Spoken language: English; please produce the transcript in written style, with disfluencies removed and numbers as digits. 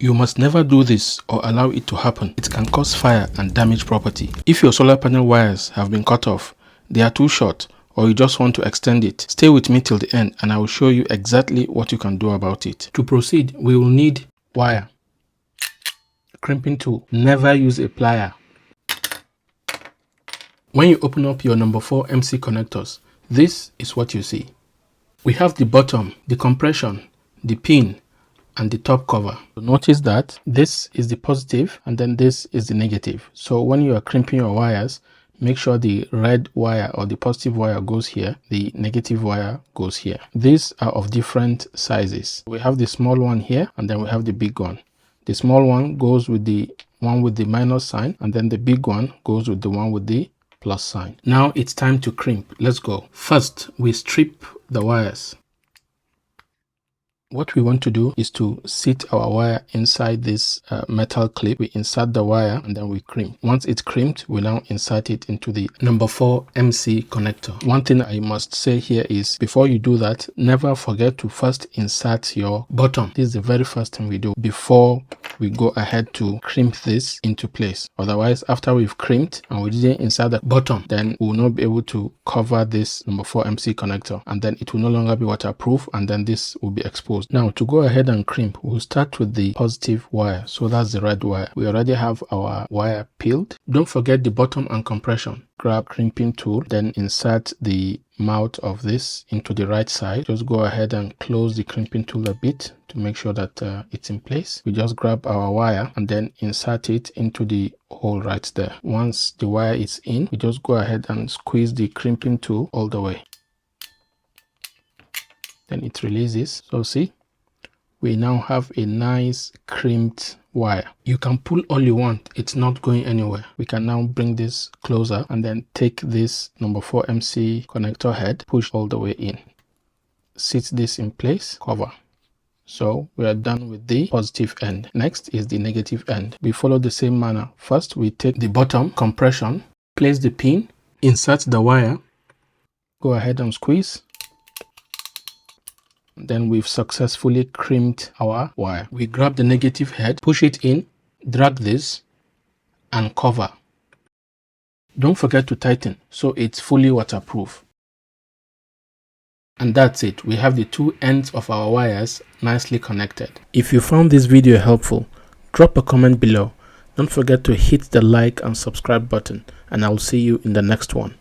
You must never do this or allow it to happen. It can cause fire and damage property. If your solar panel wires have been cut off, they are too short, or you just want to extend it, stay with me till the end and I will show you exactly what you can do about it. To proceed, we will need wire, crimping tool. Never use a plier. When you open up your number 4 MC connectors, this is what you see. We have the bottom, the compression, the pin, and the top cover. Notice that this is the positive and then this is the negative. So when you are crimping your wires, make sure the red wire or the positive wire goes here, the negative wire goes here. These are of different sizes. We have the small one here and then we have the big one. The small one goes with the one with the minus sign and then the big one goes with the one with the plus sign. Now it's time to crimp. Let's go. First, we strip the wires. What we want to do is to sit our wire inside this metal clip. We insert the wire and then we crimp. Once it's crimped, we now insert it into the number 4 MC connector. One thing I must say here is before you do that, never forget to first insert your bottom. This is the very first thing we do before we go ahead to crimp this into place. Otherwise, after we've crimped and we didn't insert the bottom, then we will not be able to cover this number 4 MC connector and then it will no longer be waterproof and then this will be exposed. Now to go ahead and crimp, we'll start with the positive wire. So that's the red wire. We already have our wire peeled. Don't forget the bottom and compression. Grab crimping tool, then insert the mouth of this into the right side. Just go ahead and close the crimping tool a bit to make sure that it's in place. We just grab our wire and then insert it into the hole right there. Once the wire is in, we just go ahead and squeeze the crimping tool all the way. Then it releases. So see, we now have a nice crimped wire. You can pull all you want, it's not going anywhere. We can now bring this closer and then take this number 4 MC connector head, push all the way in. Sit this in place, cover. So we are done with the positive end. Next is the negative end. We follow the same manner. First, we take the bottom compression, place the pin, insert the wire, go ahead and squeeze. Then we've successfully crimped our wire. We grab the negative head, push it in, drag this and cover. Don't forget to tighten so it's fully waterproof. And that's it. We have the two ends of our wires nicely connected. If you found this video helpful, drop a comment below. Don't forget to hit the like and subscribe button and I'll see you in the next one.